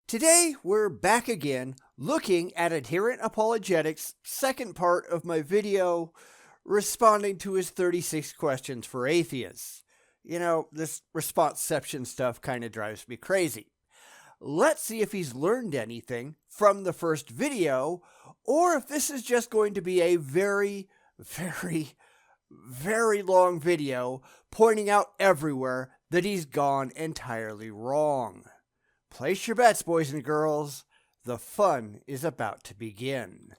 Today, we're back again looking at Adherent Apologetics' second part of my video responding to his 36 questions for atheists. You know, this response-ception stuff kind of drives me crazy. Let's see if he's learned anything from the first video, or if this is just going to be a very long video pointing out everywhere that he's gone entirely wrong. Place your bets, boys and girls. The fun is about to begin.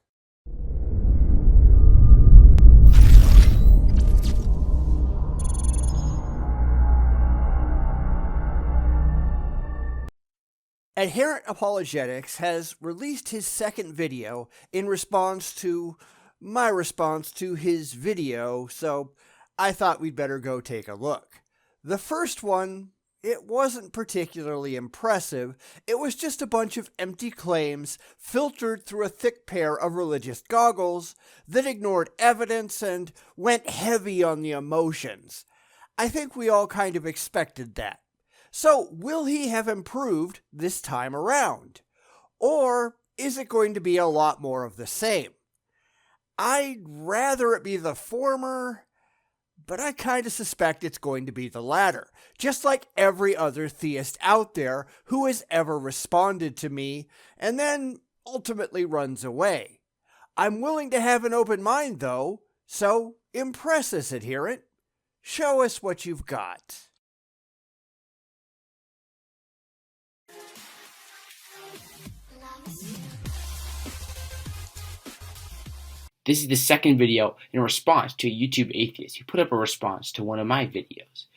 Adherent Apologetics has released his second video in response to my response to his video, so I thought we'd better go take a look. The first one, it wasn't particularly impressive. It was just a bunch of empty claims filtered through a thick pair of religious goggles that ignored evidence and went heavy on the emotions. I think we all kind of expected that. So, will he have improved this time around? Or is it going to be a lot more of the same? I'd rather it be the former, but I kind of suspect it's going to be the latter, just like every other theist out there who has ever responded to me and then ultimately runs away. I'm willing to have an open mind, though, so impress us, adherent. Show us what you've got. This is the second video in response to a YouTube atheist who put up a response to one of my videos.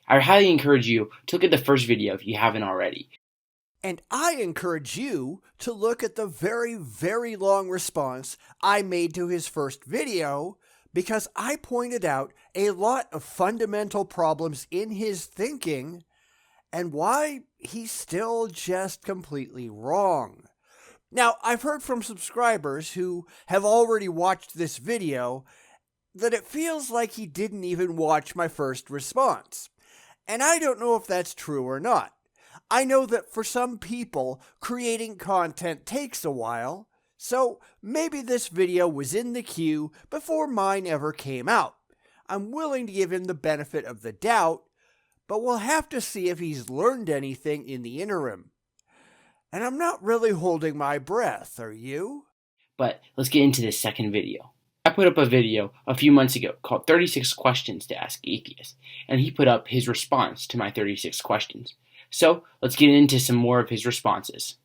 I highly encourage you to look at the first video if you haven't already. And I encourage you to look at the very long response I made to his first video, because I pointed out a lot of fundamental problems in his thinking and why he's still just completely wrong. Now, I've heard from subscribers who have already watched this video that it feels like he didn't even watch my first response. And I don't know if that's true or not. I know that for some people, creating content takes a while, so maybe this video was in the queue before mine ever came out. I'm willing to give him the benefit of the doubt, but we'll have to see if he's learned anything in the interim. And I'm not really holding my breath, are you? But let's get into this second video. I put up a video a few months ago called 36 Questions to Ask Atheists, and he put up his response to my 36 questions. So let's get into some more of his responses.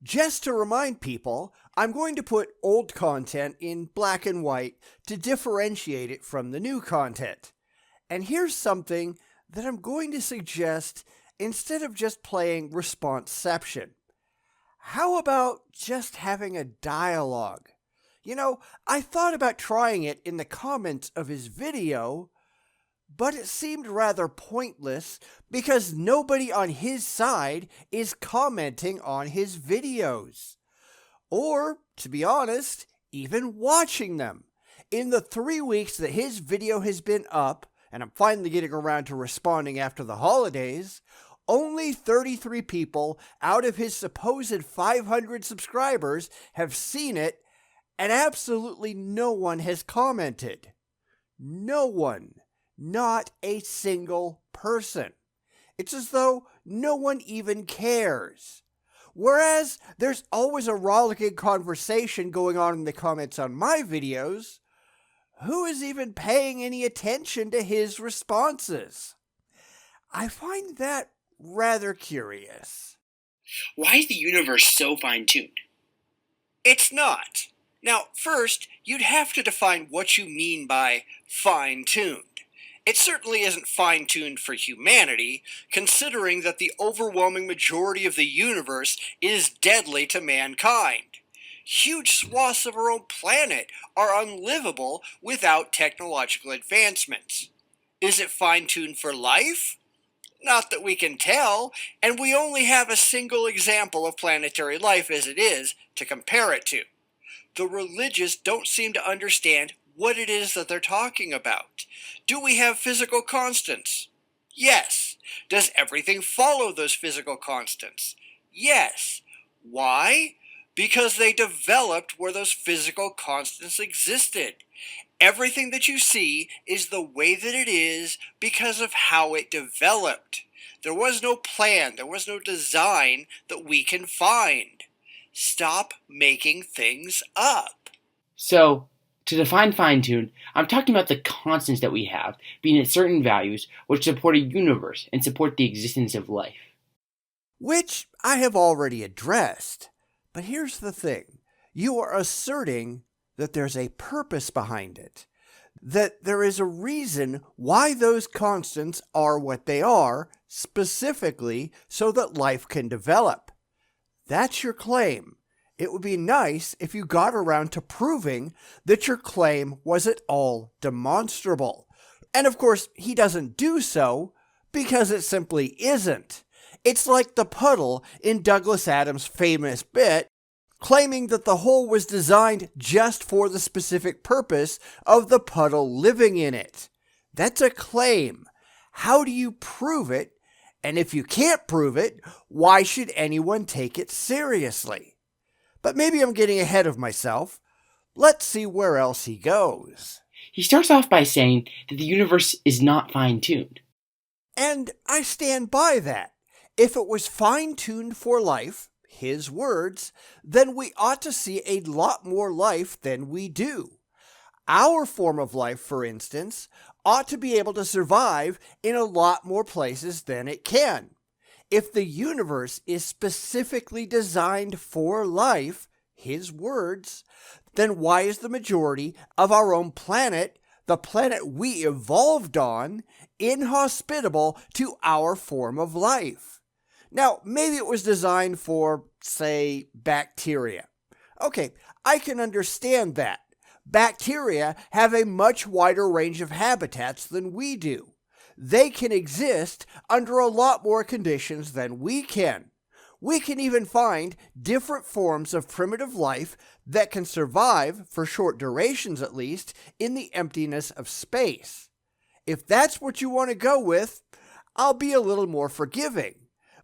Just to remind people, I'm going to put old content in black and white to differentiate it from the new content. And here's something that I'm going to suggest instead of just playing response-ception. How about just having a dialogue? You know, I thought about trying it in the comments of his video, but it seemed rather pointless because nobody on his side is commenting on his videos. Or, to be honest, even watching them. In the 3 weeks that his video has been up, and I'm finally getting around to responding after the holidays, only 33 people out of his supposed 500 subscribers have seen it, and absolutely no one has commented. No one. Not a single person. It's as though no one even cares. Whereas there's always a rollicking conversation going on in the comments on my videos. Who is even paying any attention to his responses? I find that rather curious. Why is the universe so fine-tuned? It's not. Now, first, you'd have to define what you mean by fine-tuned. It certainly isn't fine-tuned for humanity, considering that the overwhelming majority of the universe is deadly to mankind. Huge swaths of our own planet are unlivable without technological advancements. Is it fine-tuned for life? Not that we can tell, and we only have a single example of planetary life as it is to compare it to. The religious don't seem to understand what it is that they're talking about. Do we have physical constants? Yes. Does everything follow those physical constants? Yes. Why? Because they developed where those physical constants existed. Everything that you see is the way that it is because of how it developed. There was no plan, there was no design that we can find. Stop making things up. So, to define fine-tune, I'm talking about the constants that we have being at certain values which support a universe and support the existence of life. Which I have already addressed. But here's the thing. You are asserting that there's a purpose behind it. That there is a reason why those constants are what they are, specifically so that life can develop. That's your claim. It would be nice if you got around to proving that your claim was at all demonstrable. And of course, he doesn't do so because it simply isn't. It's like the puddle in Douglas Adams' famous bit, claiming that the hole was designed just for the specific purpose of the puddle living in it. That's a claim. How do you prove it? And if you can't prove it, why should anyone take it seriously? But maybe I'm getting ahead of myself. Let's see where else he goes. He starts off by saying that the universe is not fine-tuned. And I stand by that. If it was fine-tuned for life, his words, then we ought to see a lot more life than we do. Our form of life, for instance, ought to be able to survive in a lot more places than it can. If the universe is specifically designed for life, his words, then why is the majority of our own planet, the planet we evolved on, inhospitable to our form of life? Now, maybe it was designed for, say, bacteria. Okay, I can understand that. Bacteria have a much wider range of habitats than we do. They can exist under a lot more conditions than we can. We can even find different forms of primitive life that can survive, for short durations at least, in the emptiness of space. If that's what you want to go with, I'll be a little more forgiving.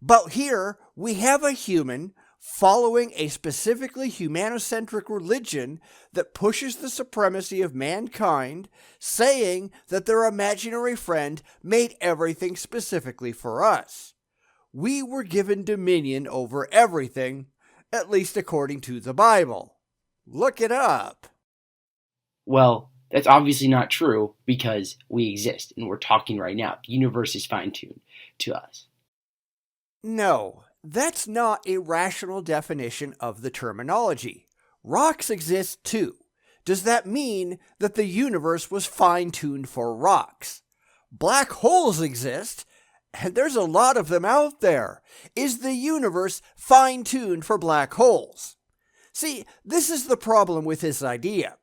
But here we have a human following a specifically humanocentric religion that pushes the supremacy of mankind, saying that their imaginary friend made everything specifically for us. We were given dominion over everything, at least according to the Bible. Look it up. Well, that's obviously not true because we exist and we're talking right now. The universe is fine-tuned to us. No, that's not a rational definition of the terminology. Rocks exist too. Does that mean that the universe was fine-tuned for rocks? Black holes exist, and there's a lot of them out there. Is the universe fine-tuned for black holes? See, this is the problem with this idea.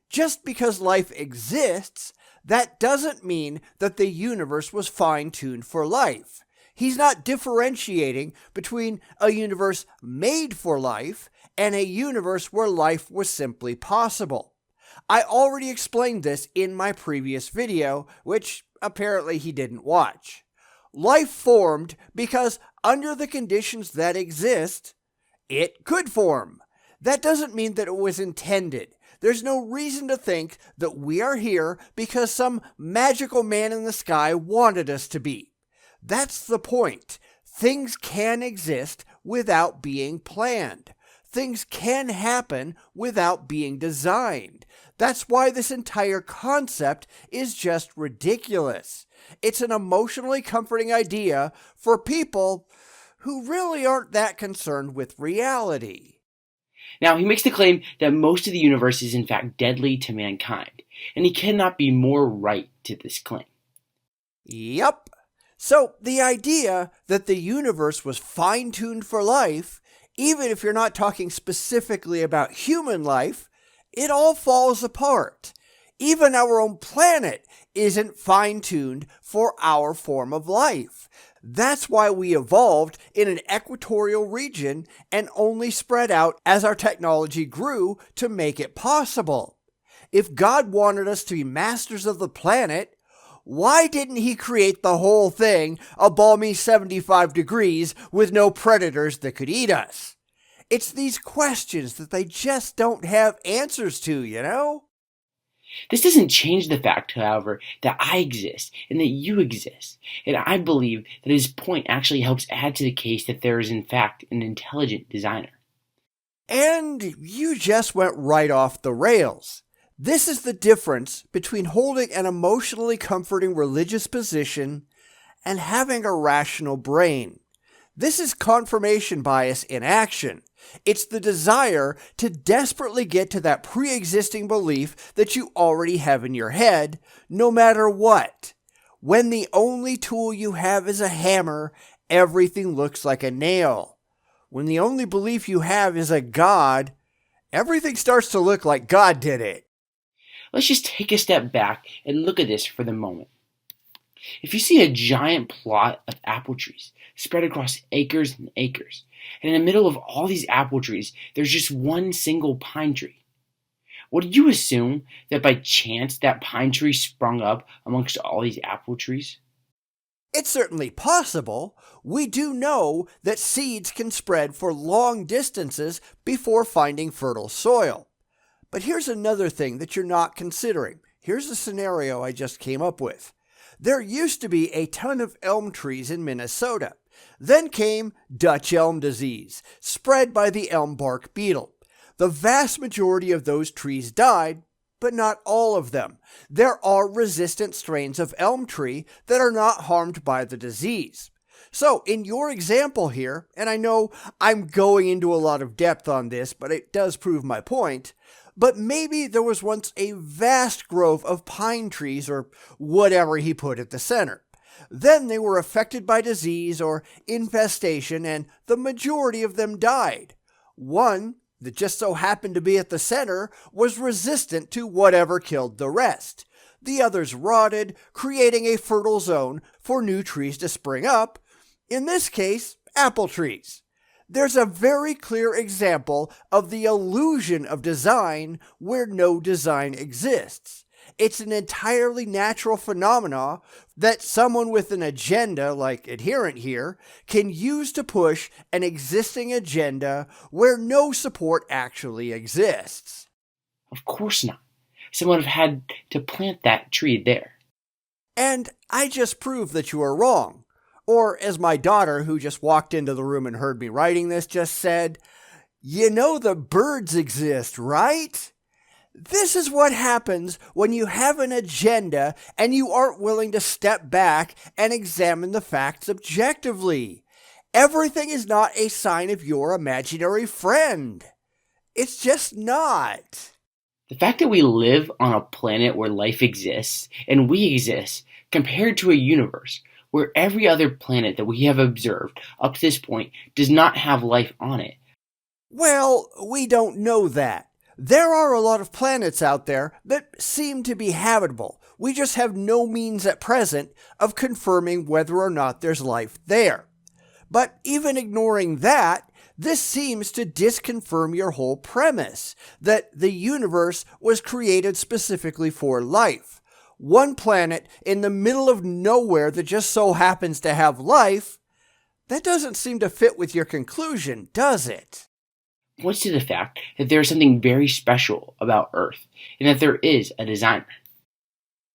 Just because life exists, that doesn't mean that the universe was fine-tuned for life. He's not differentiating between a universe made for life and a universe where life was simply possible. I already explained this in my previous video, which apparently he didn't watch. Life formed because under the conditions that exist, it could form. That doesn't mean that it was intended. There's no reason to think that we are here because some magical man in the sky wanted us to be. That's the point. Things can exist without being planned. Things can happen without being designed. That's why this entire concept is just ridiculous. It's an emotionally comforting idea for people who really aren't that concerned with reality. Now, he makes the claim that most of the universe is in fact deadly to mankind, and he cannot be more right to this claim. Yup. So the idea that the universe was fine-tuned for life, even if you're not talking specifically about human life, it all falls apart. Even our own planet isn't fine-tuned for our form of life. That's why we evolved in an equatorial region and only spread out as our technology grew to make it possible. If God wanted us to be masters of the planet, Why didn't he create the whole thing a balmy 75 degrees with no predators that could eat us? It's these questions that they just don't have answers to, you know? This doesn't change the fact, however, that I exist and that you exist, and I believe that his point actually helps add to the case that there is in fact an intelligent designer. And you just went right off the rails. This is the difference between holding an emotionally comforting religious position and having a rational brain. This is confirmation bias in action. It's the desire to desperately get to that pre-existing belief that you already have in your head, no matter what. When the only tool you have is a hammer, everything looks like a nail. When the only belief you have is a God, everything starts to look like God did it. Let's just take a step back and look at this for the moment. If you see a giant plot of apple trees spread across acres and acres, and in the middle of all these apple trees, there's just one single pine tree, would you assume that by chance that pine tree sprung up amongst all these apple trees? It's certainly possible. We do know that seeds can spread for long distances before finding fertile soil. But here's another thing that you're not considering. Here's a scenario I just came up with. There used to be a ton of elm trees in Minnesota. Then came Dutch elm disease, spread by the elm bark beetle. The vast majority of those trees died, but not all of them. There are resistant strains of elm tree that are not harmed by the disease. So in your example here, and I know I'm going into a lot of depth on this, but it does prove my point, but maybe there was once a vast grove of pine trees or whatever he put at the center. Then they were affected by disease or infestation, and the majority of them died. One that just so happened to be at the center was resistant to whatever killed the rest. The others rotted, creating a fertile zone for new trees to spring up, in this case, apple trees. There's a very clear example of the illusion of design where no design exists. It's an entirely natural phenomenon that someone with an agenda, like Adherent here, can use to push an existing agenda where no support actually exists. Of course not. Someone would have had to plant that tree there. And I just proved that you are wrong. Or, as my daughter, who just walked into the room and heard me writing this, just said, "You know the birds exist, right?" This is what happens when you have an agenda and you aren't willing to step back and examine the facts objectively. Everything is not a sign of your imaginary friend. It's just not. The fact that we live on a planet where life exists, and we exist, compared to a universe where every other planet that we have observed up to this point does not have life on it. Well, we don't know that. There are a lot of planets out there that seem to be habitable. We just have no means at present of confirming whether or not there's life there. But even ignoring that, this seems to disconfirm your whole premise, that the universe was created specifically for life. One planet in the middle of nowhere that just so happens to have life, that doesn't seem to fit with your conclusion, does it? Points to the fact that there is something very special about Earth, and that there is a designer.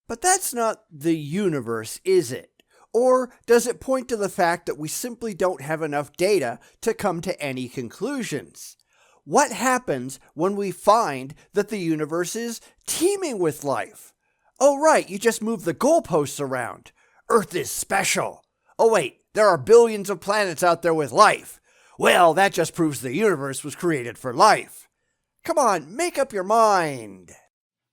But that's not the universe, is it? Or does it point to the fact that we simply don't have enough data to come to any conclusions? What happens when we find that the universe is teeming with life? Oh right, you just move the goalposts around. Earth is special. Oh wait, there are billions of planets out there with life. Well, that just proves the universe was created for life. Come on, make up your mind.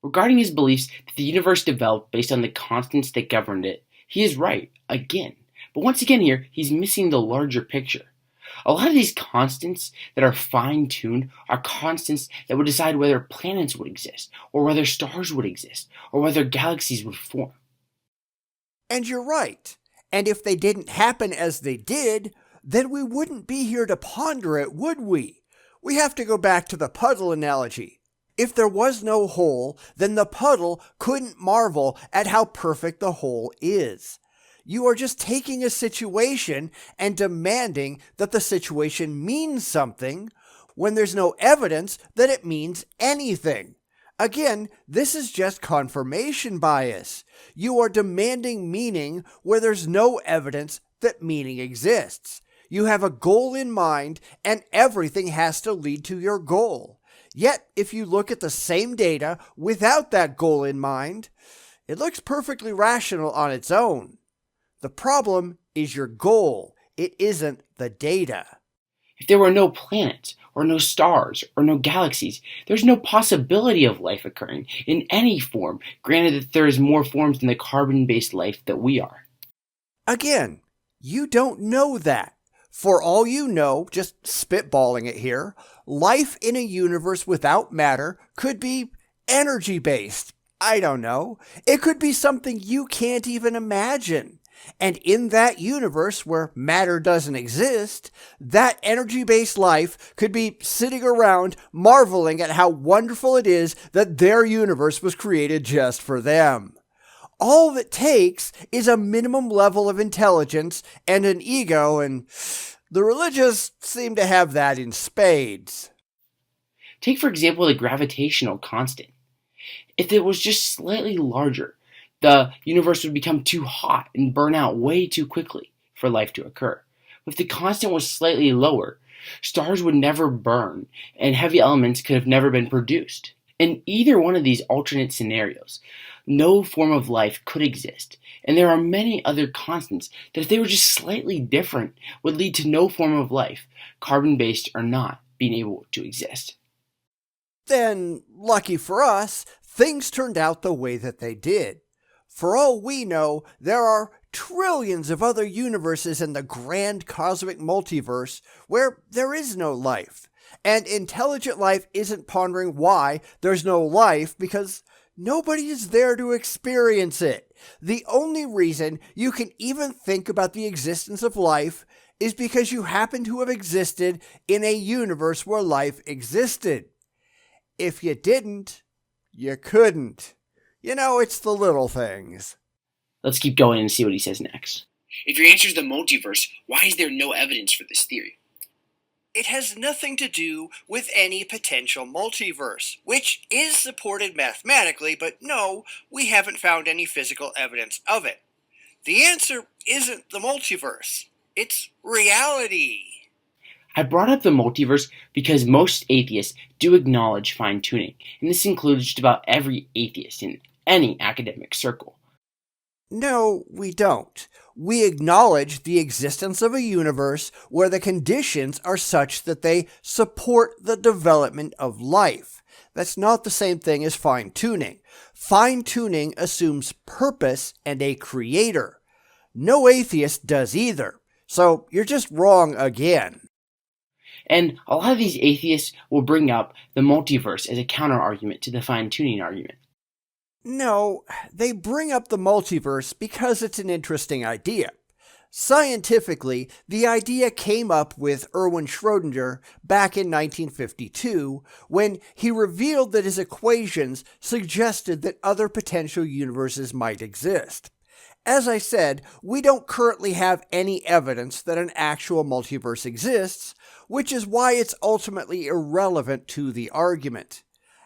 Regarding his beliefs that the universe developed based on the constants that governed it, he is right, again. But once again here, he's missing the larger picture. A lot of these constants that are fine-tuned are constants that would decide whether planets would exist, or whether stars would exist, or whether galaxies would form. And you're right. And if they didn't happen as they did, then we wouldn't be here to ponder it, would we? We have to go back to the puzzle analogy. If there was no hole, then the puddle couldn't marvel at how perfect the hole is. You are just taking a situation and demanding that the situation means something when there's no evidence that it means anything. Again, this is just confirmation bias. You are demanding meaning where there's no evidence that meaning exists. You have a goal in mind, and everything has to lead to your goal. Yet, if you look at the same data without that goal in mind, it looks perfectly rational on its own. The problem is your goal. It isn't the data. If there were no planets, or no stars, or no galaxies, there's no possibility of life occurring in any form, granted that there is more forms than the carbon-based life that we are. Again, you don't know that. For all you know, just spitballing it here, life in a universe without matter could be energy-based. I don't know. It could be something you can't even imagine. And in that universe where matter doesn't exist, that energy-based life could be sitting around marveling at how wonderful it is that their universe was created just for them. All it takes is a minimum level of intelligence and an ego, and the religious seem to have that in spades. Take, for example, the gravitational constant. If it was just slightly larger, the universe would become too hot and burn out way too quickly for life to occur. If the constant was slightly lower, stars would never burn, and heavy elements could have never been produced. In either one of these alternate scenarios, no form of life could exist, and there are many other constants that if they were just slightly different would lead to no form of life, carbon-based or not, being able to exist. Then, lucky for us, things turned out the way that they did. For all we know, there are trillions of other universes in the grand cosmic multiverse where there is no life. And intelligent life isn't pondering why there's no life because nobody is there to experience it. The only reason you can even think about the existence of life is because you happen to have existed in a universe where life existed. If you didn't, you couldn't. You know, it's the little things. Let's keep going and see what he says next. If your answer is the multiverse, why is there no evidence for this theory? It has nothing to do with any potential multiverse, which is supported mathematically, but no, we haven't found any physical evidence of it. The answer isn't the multiverse. It's reality. I brought up the multiverse because most atheists do acknowledge fine-tuning, and this includes just about every atheist in any academic circle. No, we don't. We acknowledge the existence of a universe where the conditions are such that they support the development of life. That's not the same thing as fine-tuning. Fine-tuning assumes purpose and a creator. No atheist does either. So you're just wrong again. And a lot of these atheists will bring up the multiverse as a counter-argument to the fine-tuning argument. No, they bring up the multiverse because it's an interesting idea. Scientifically, the idea came up with Erwin Schrödinger back in 1952 when he revealed that his equations suggested that other potential universes might exist. As I said, we don't currently have any evidence that an actual multiverse exists, which is why it's ultimately irrelevant to the argument.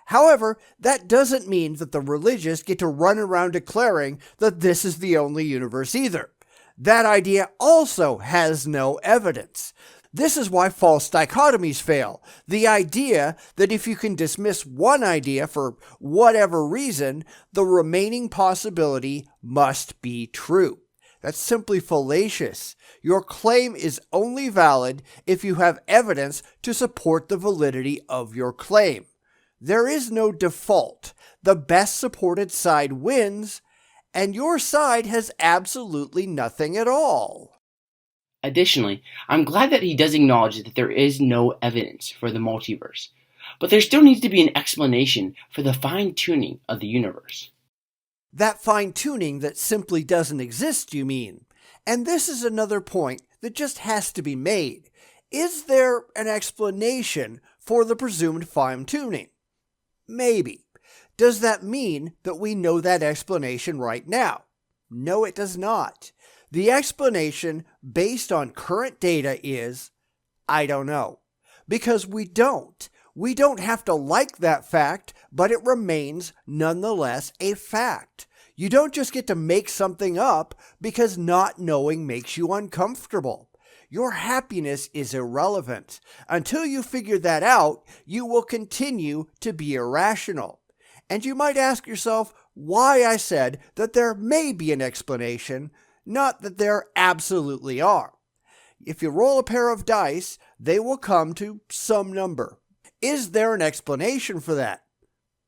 However, that doesn't mean that the religious get to run around declaring that this is the only universe either. That idea also has no evidence. This is why false dichotomies fail. The idea that if you can dismiss one idea for whatever reason, the remaining possibility must be true. That's simply fallacious. Your claim is only valid if you have evidence to support the validity of your claim. There is no default. The best supported side wins, and your side has absolutely nothing at all. Additionally, I'm glad that he does acknowledge that there is no evidence for the multiverse, but there still needs to be an explanation for the fine-tuning of the universe. That fine-tuning that simply doesn't exist, you mean? And this is another point that just has to be made. Is there an explanation for the presumed fine-tuning? Maybe. Does that mean that we know that explanation right now? No, it does not. The explanation based on current data is, I don't know. Because we don't. We don't have to like that fact, but it remains nonetheless a fact. You don't just get to make something up because not knowing makes you uncomfortable. Your happiness is irrelevant. Until you figure that out, you will continue to be irrational. And you might ask yourself why I said that there may be an explanation, not that there absolutely are. If you roll a pair of dice, they will come to some number. Is there an explanation for that?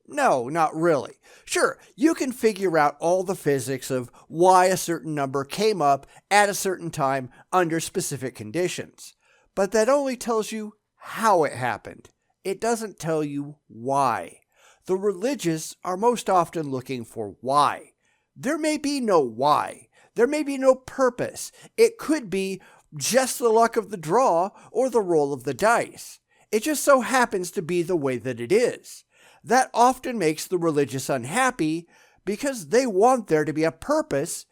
No, not really. Sure, you can figure out all the physics of why a certain number came up at a certain time under specific conditions. But that only tells you how it happened. It doesn't tell you why. The religious are most often looking for why. There may be no why. There may be no purpose. It could be just the luck of the draw or the roll of the dice. It just so happens to be the way that it is. That often makes the religious unhappy because they want there to be a purpose,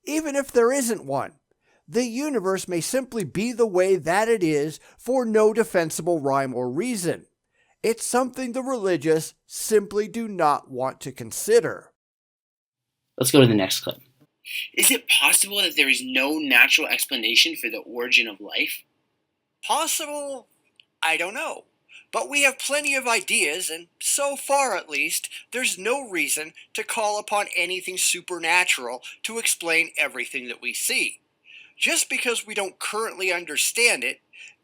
even if there isn't one. The universe may simply be the way that it is for no defensible rhyme or reason. It's something the religious simply do not want to consider. Let's go to the next clip. Is it possible that there is no natural explanation for the origin of life? Possible? I don't know. But we have plenty of ideas, and so far at least, there's no reason to call upon anything supernatural to explain everything that we see. Just because we don't currently understand it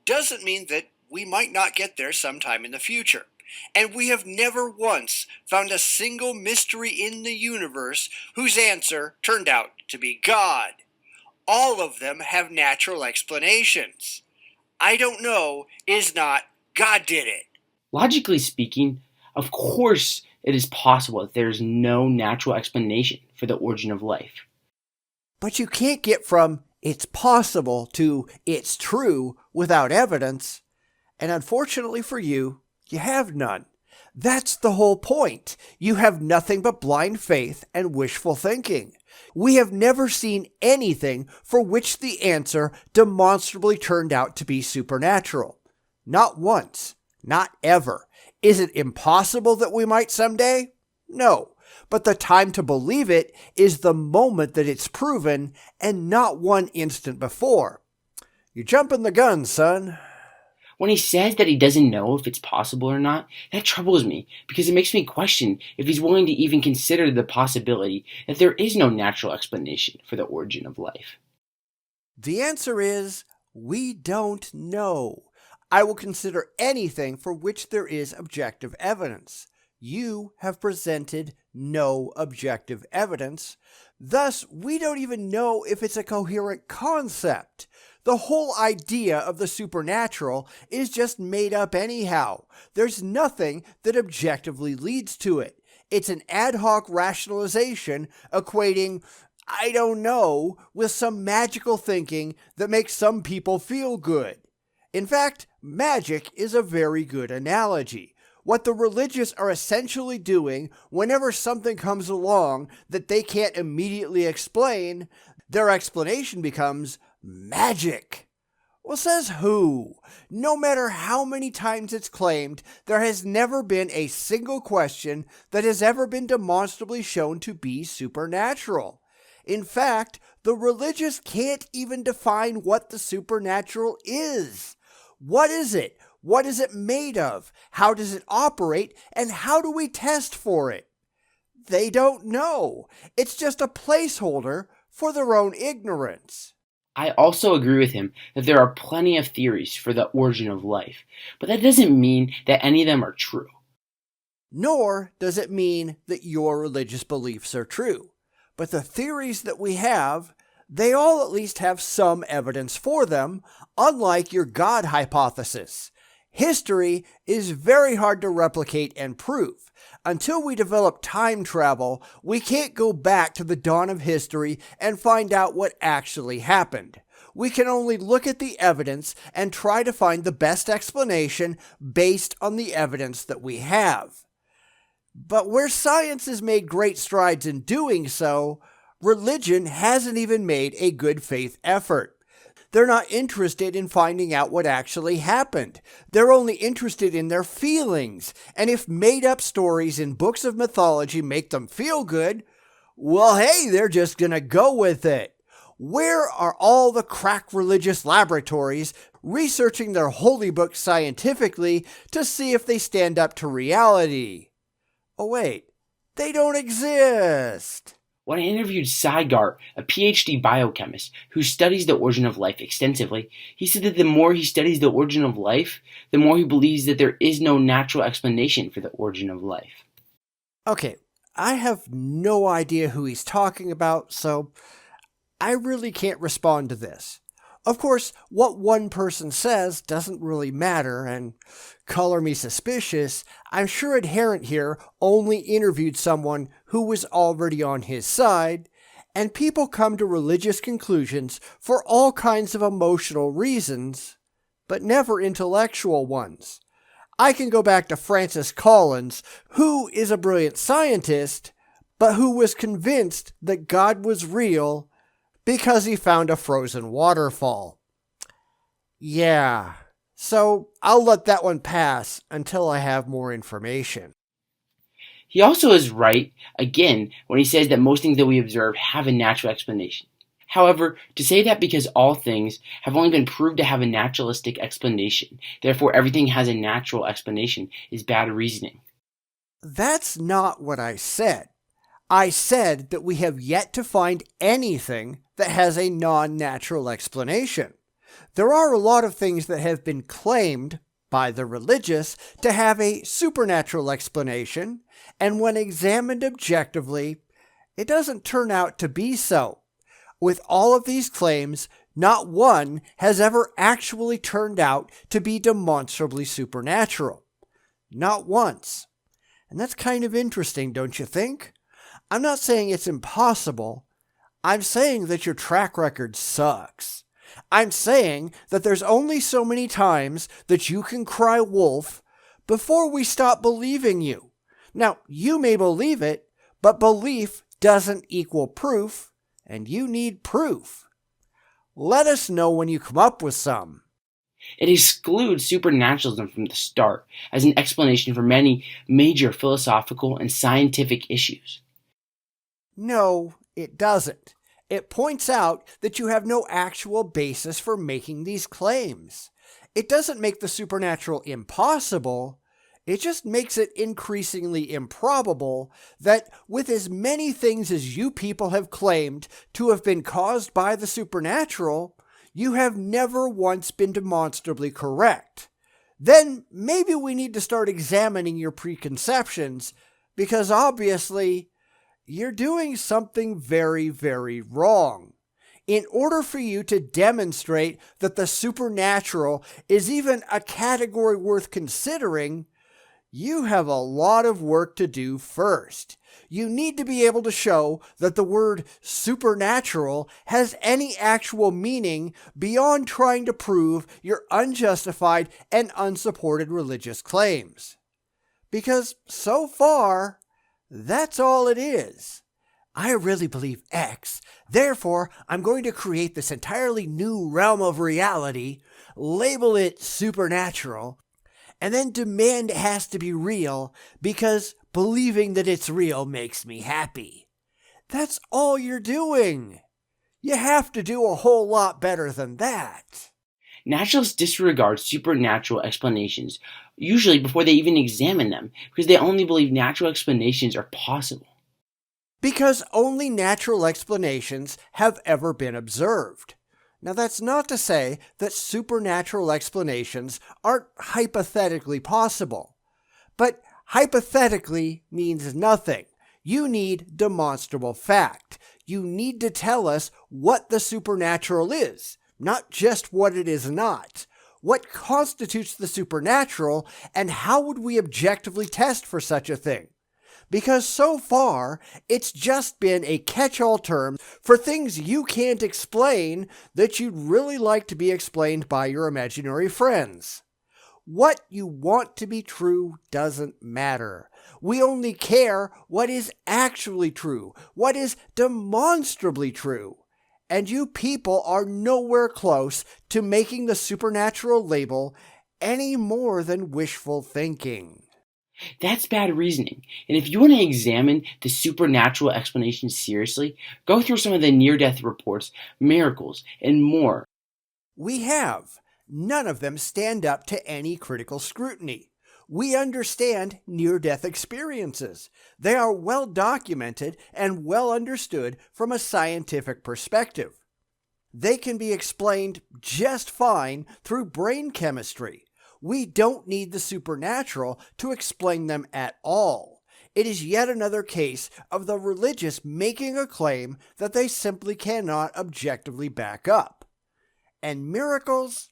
doesn't mean that we might not get there sometime in the future. And we have never once found a single mystery in the universe whose answer turned out to be God. All of them have natural explanations. I don't know is not God did it. Logically speaking, of course it is possible that there is no natural explanation for the origin of life. But you can't get from it's possible to it's true without evidence. And unfortunately for you, you have none. That's the whole point. You have nothing but blind faith and wishful thinking. We have never seen anything for which the answer demonstrably turned out to be supernatural. Not once. Not ever. Is it impossible that we might someday? No. But the time to believe it is the moment that it's proven and not one instant before. You're jumping the gun, son. When he says that he doesn't know if it's possible or not, that troubles me because it makes me question if he's willing to even consider the possibility that there is no natural explanation for the origin of life. The answer is, we don't know. I will consider anything for which there is objective evidence. You have presented no objective evidence. Thus, we don't even know if it's a coherent concept. The whole idea of the supernatural is just made up anyhow. There's nothing that objectively leads to it. It's an ad hoc rationalization equating, I don't know, with some magical thinking that makes some people feel good. In fact, magic is a very good analogy. What the religious are essentially doing whenever something comes along that they can't immediately explain, their explanation becomes magic. Well, says who? No matter how many times it's claimed, there has never been a single question that has ever been demonstrably shown to be supernatural. In fact, the religious can't even define what the supernatural is. What is it? What is it made of? How does it operate? And how do we test for it? They don't know. It's just a placeholder for their own ignorance. I also agree with him that there are plenty of theories for the origin of life, but that doesn't mean that any of them are true. Nor does it mean that your religious beliefs are true. But the theories that we have, they all at least have some evidence for them, unlike your God hypothesis. History is very hard to replicate and prove. Until we develop time travel, we can't go back to the dawn of history and find out what actually happened. We can only look at the evidence and try to find the best explanation based on the evidence that we have. But where science has made great strides in doing so, religion hasn't even made a good faith effort. They're not interested in finding out what actually happened. They're only interested in their feelings. And if made-up stories in books of mythology make them feel good, well, hey, they're just going to go with it. Where are all the crack religious laboratories researching their holy books scientifically to see if they stand up to reality? Oh, wait, they don't exist. When I interviewed Saigar, a PhD biochemist who studies the origin of life extensively, he said that the more he studies the origin of life, the more he believes that there is no natural explanation for the origin of life. Okay, I have no idea who he's talking about, so I really can't respond to this. Of course, what one person says doesn't really matter, and color me suspicious, I'm sure Adherent here only interviewed someone who was already on his side, and people come to religious conclusions for all kinds of emotional reasons, but never intellectual ones. I can go back to Francis Collins, who is a brilliant scientist, but who was convinced that God was real because he found a frozen waterfall. Yeah, so I'll let that one pass until I have more information. He also is right, again, when he says that most things that we observe have a natural explanation. However, to say that because all things have only been proved to have a naturalistic explanation, therefore everything has a natural explanation, is bad reasoning. That's not what I said. I said that we have yet to find anything that has a non-natural explanation. There are a lot of things that have been claimed by the religious to have a supernatural explanation, and when examined objectively, it doesn't turn out to be so. With all of these claims, not one has ever actually turned out to be demonstrably supernatural. Not once. And that's kind of interesting, don't you think? I'm not saying it's impossible. I'm saying that your track record sucks. I'm saying that there's only so many times that you can cry wolf before we stop believing you. Now, you may believe it, but belief doesn't equal proof, and you need proof. Let us know when you come up with some. It excludes supernaturalism from the start as an explanation for many major philosophical and scientific issues. No, it doesn't. It points out that you have no actual basis for making these claims. It doesn't make the supernatural impossible. It just makes it increasingly improbable that with as many things as you people have claimed to have been caused by the supernatural, you have never once been demonstrably correct. Then maybe we need to start examining your preconceptions, because obviously you're doing something very, very wrong. In order for you to demonstrate that the supernatural is even a category worth considering, you have a lot of work to do first. You need to be able to show that the word supernatural has any actual meaning beyond trying to prove your unjustified and unsupported religious claims. Because so far, that's all it is. I really believe X, therefore I'm going to create this entirely new realm of reality, label it supernatural, and then demand it has to be real because believing that it's real makes me happy. That's all you're doing. You have to do a whole lot better than that. Naturalists disregard supernatural explanations, usually before they even examine them, because they only believe natural explanations are possible. Because only natural explanations have ever been observed. Now, that's not to say that supernatural explanations aren't hypothetically possible. But hypothetically means nothing. You need demonstrable fact. You need to tell us what the supernatural is, not just what it is not. What constitutes the supernatural, and how would we objectively test for such a thing? Because so far, it's just been a catch-all term for things you can't explain that you'd really like to be explained by your imaginary friends. What you want to be true doesn't matter. We only care what is actually true, what is demonstrably true. And you people are nowhere close to making the supernatural label any more than wishful thinking. That's bad reasoning. And if you want to examine the supernatural explanation seriously, go through some of the near-death reports, miracles, and more. We have. None of them stand up to any critical scrutiny. We understand near-death experiences. They are well documented and well understood from a scientific perspective. They can be explained just fine through brain chemistry. We don't need the supernatural to explain them at all. It is yet another case of the religious making a claim that they simply cannot objectively back up. And miracles?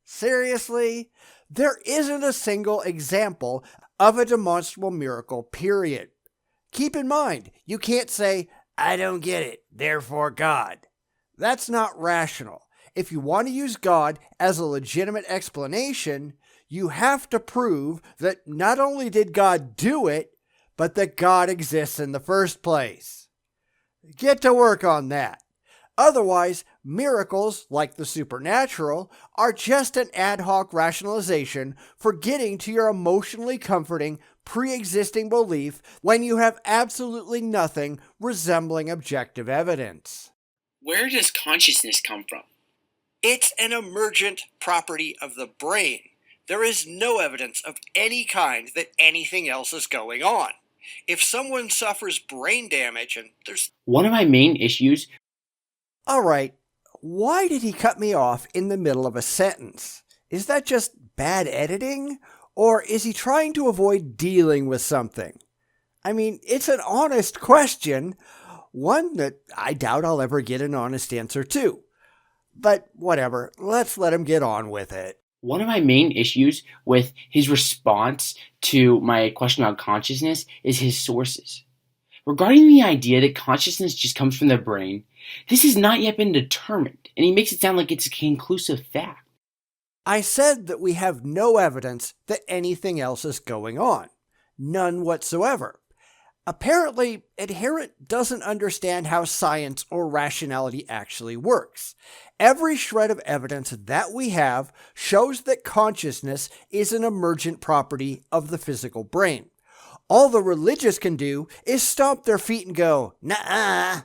Seriously? There isn't a single example of a demonstrable miracle, period. Keep in mind, you can't say, "I don't get it, therefore God." That's not rational. If you want to use God as a legitimate explanation, you have to prove that not only did God do it, but that God exists in the first place. Get to work on that. Otherwise, miracles, like the supernatural, are just an ad hoc rationalization for getting to your emotionally comforting, pre-existing belief when you have absolutely nothing resembling objective evidence. Where does consciousness come from? It's an emergent property of the brain. There is no evidence of any kind that anything else is going on. If someone suffers brain damage and there's... One of my main issues... All right, why did he cut me off in the middle of a sentence? Is that just bad editing? Or is he trying to avoid dealing with something? I mean, it's an honest question, one that I doubt I'll ever get an honest answer to. But whatever, let's let him get on with it. One of my main issues with his response to my question about consciousness is his sources. Regarding the idea that consciousness just comes from the brain, this has not yet been determined, and he makes it sound like it's a conclusive fact. I said that we have no evidence that anything else is going on. None whatsoever. Apparently, Adherent doesn't understand how science or rationality actually works. Every shred of evidence that we have shows that consciousness is an emergent property of the physical brain. All the religious can do is stomp their feet and go, "Nuh-uh."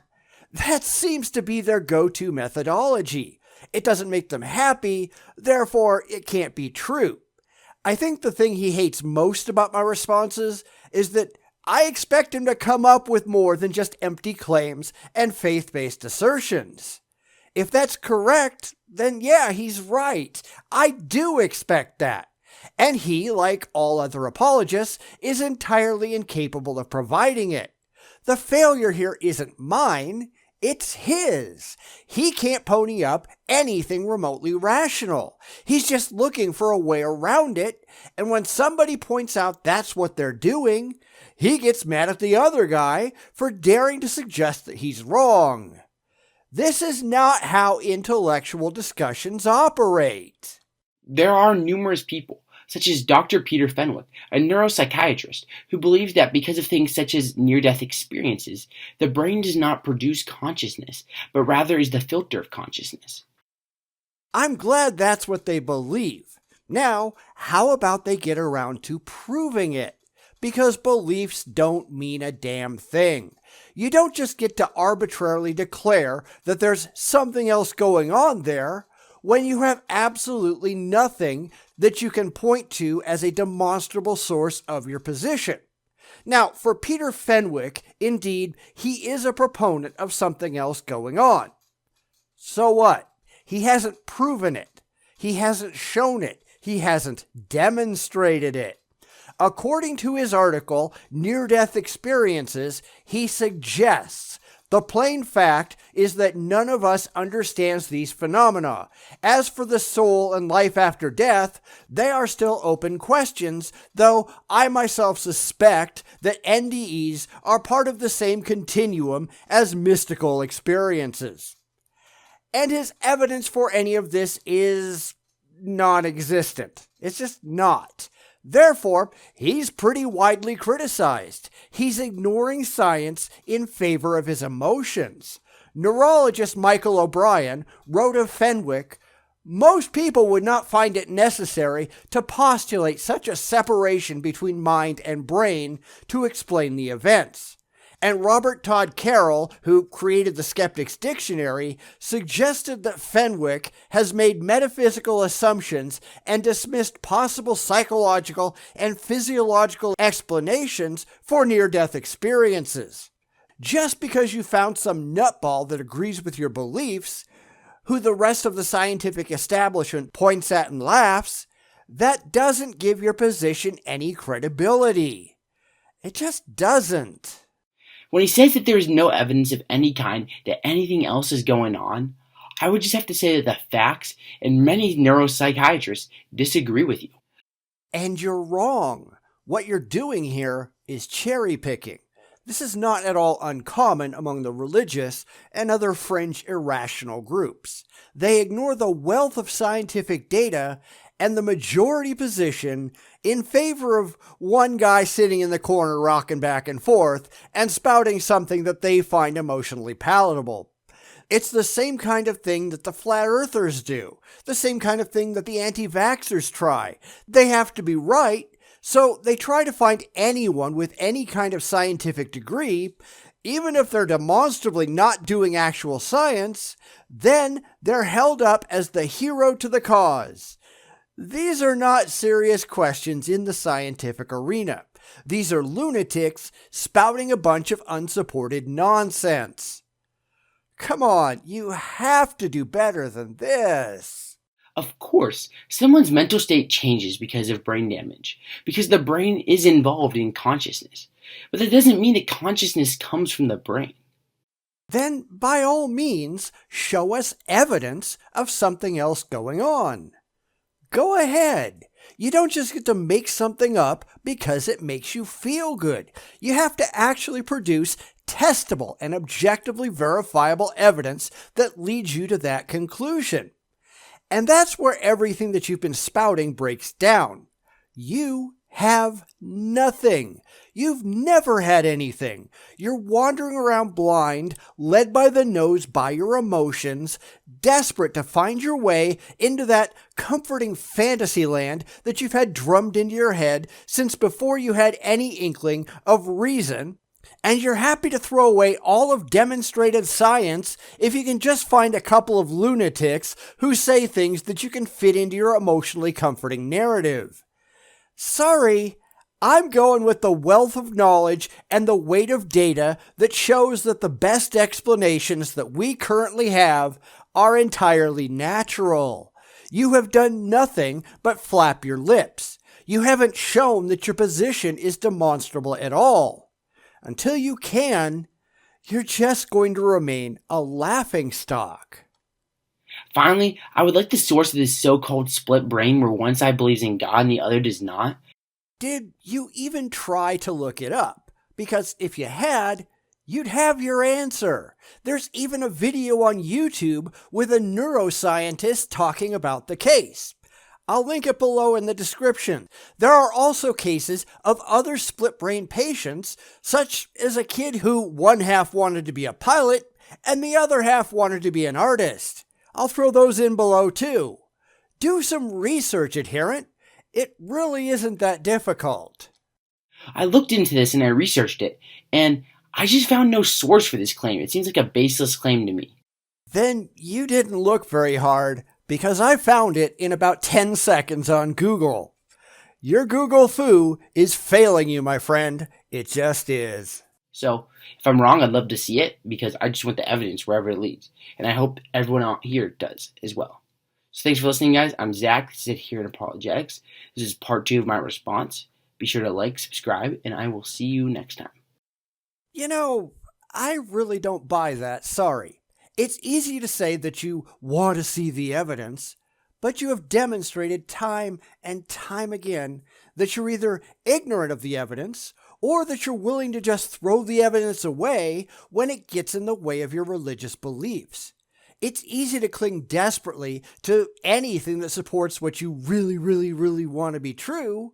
That seems to be their go-to methodology. It doesn't make them happy, therefore it can't be true. I think the thing he hates most about my responses is that I expect him to come up with more than just empty claims and faith-based assertions. If that's correct, then yeah, he's right. I do expect that. And he, like all other apologists, is entirely incapable of providing it. The failure here isn't mine, it's his. He can't pony up anything remotely rational. He's just looking for a way around it, and when somebody points out that's what they're doing, he gets mad at the other guy for daring to suggest that he's wrong. This is not how intellectual discussions operate. There are numerous people, such as Dr. Peter Fenwick, a neuropsychiatrist, who believes that because of things such as near-death experiences, the brain does not produce consciousness, but rather is the filter of consciousness. I'm glad that's what they believe. Now, how about they get around to proving it? Because beliefs don't mean a damn thing. You don't just get to arbitrarily declare that there's something else going on there when you have absolutely nothing that you can point to as a demonstrable source of your position. Now, for Peter Fenwick, indeed, he is a proponent of something else going on. So what? He hasn't proven it. He hasn't shown it. He hasn't demonstrated it. According to his article, Near-Death Experiences, he suggests the plain fact is that none of us understands these phenomena. As for the soul and life after death, they are still open questions, though I myself suspect that NDEs are part of the same continuum as mystical experiences. And his evidence for any of this is non-existent. It's just not. Therefore, he's pretty widely criticized. He's ignoring science in favor of his emotions. Neurologist Michael O'Brien wrote of Fenwick, "Most people would not find it necessary to postulate such a separation between mind and brain to explain the events." And Robert Todd Carroll, who created the Skeptic's Dictionary, suggested that Fenwick has made metaphysical assumptions and dismissed possible psychological and physiological explanations for near-death experiences. Just because you found some nutball that agrees with your beliefs, who the rest of the scientific establishment points at and laughs, that doesn't give your position any credibility. It just doesn't. When he says that there is no evidence of any kind that anything else is going on, I would just have to say that the facts and many neuropsychiatrists disagree with you. And you're wrong. What you're doing here is cherry picking. This is not at all uncommon among the religious and other fringe irrational groups. They ignore the wealth of scientific data and the majority position in favor of one guy sitting in the corner rocking back and forth and spouting something that they find emotionally palatable. It's the same kind of thing that the flat earthers do, the same kind of thing that the anti-vaxxers try. They have to be right, so they try to find anyone with any kind of scientific degree, even if they're demonstrably not doing actual science, then they're held up as the hero to the cause. These are not serious questions in the scientific arena. These are lunatics spouting a bunch of unsupported nonsense. Come on, you have to do better than this. Of course, someone's mental state changes because of brain damage, because the brain is involved in consciousness. But that doesn't mean that consciousness comes from the brain. Then, by all means, show us evidence of something else going on. Go ahead. You don't just get to make something up because it makes you feel good. You have to actually produce testable and objectively verifiable evidence that leads you to that conclusion. And that's where everything that you've been spouting breaks down. You have nothing. You've never had anything. You're wandering around blind, led by the nose by your emotions, desperate to find your way into that comforting fantasy land that you've had drummed into your head since before you had any inkling of reason. And you're happy to throw away all of demonstrated science if you can just find a couple of lunatics who say things that you can fit into your emotionally comforting narrative. Sorry, I'm going with the wealth of knowledge and the weight of data that shows that the best explanations that we currently have are entirely natural. You have done nothing but flap your lips. You haven't shown that your position is demonstrable at all. Until you can, you're just going to remain a laughingstock. Finally, I would like the source of this so-called split brain where one side believes in God and the other does not. Did you even try to look it up? Because if you had, you'd have your answer. There's even a video on YouTube with a neuroscientist talking about the case. I'll link it below in the description. There are also cases of other split-brain patients, such as a kid who one half wanted to be a pilot and the other half wanted to be an artist. I'll throw those in below too. Do some research, Adherent. It really isn't that difficult. I looked into this and I researched it, and I just found no source for this claim. It seems like a baseless claim to me. Then you didn't look very hard, because I found it in about 10 seconds on Google. Your Google foo is failing you, my friend. It just is. So, if I'm wrong, I'd love to see it, because I just want the evidence wherever it leads. And I hope everyone out here does as well. So thanks for listening, guys. I'm Zach. This is Adherent Apologetics. This is part 2 of my response. Be sure to like, subscribe, and I will see you next time. You know, I really don't buy that, sorry. It's easy to say that you want to see the evidence, but you have demonstrated time and time again that you're either ignorant of the evidence or that you're willing to just throw the evidence away when it gets in the way of your religious beliefs. It's easy to cling desperately to anything that supports what you really want to be true,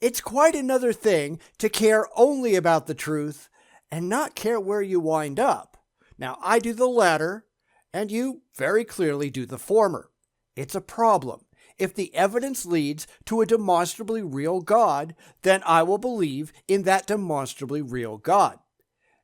It's quite another thing to care only about the truth and not care where you wind up. Now, I do the latter, and you very clearly do the former. It's a problem. If the evidence leads to a demonstrably real God, then I will believe in that demonstrably real God.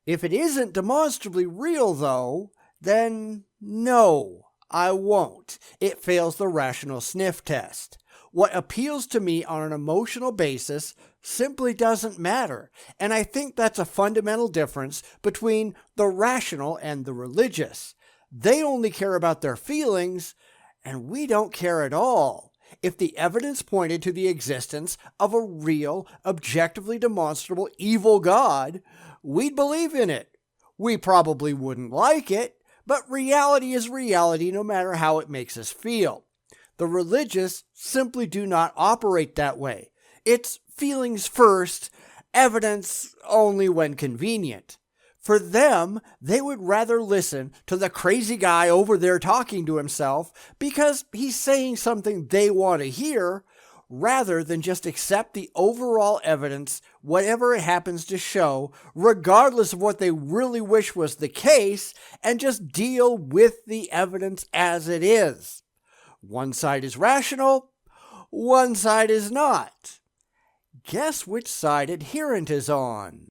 If it isn't demonstrably real, though, then no, I won't. It fails the rational sniff test. What appeals to me on an emotional basis simply doesn't matter, and I think that's a fundamental difference between the rational and the religious. They only care about their feelings, and we don't care at all. If the evidence pointed to the existence of a real, objectively demonstrable evil God, we'd believe in it. We probably wouldn't like it, but reality is reality no matter how it makes us feel. The religious simply do not operate that way. It's feelings first, evidence only when convenient. For them, they would rather listen to the crazy guy over there talking to himself because he's saying something they want to hear, rather than just accept the overall evidence, whatever it happens to show, regardless of what they really wish was the case, and just deal with the evidence as it is. One side is rational, one side is not. Guess which side Adherent is on?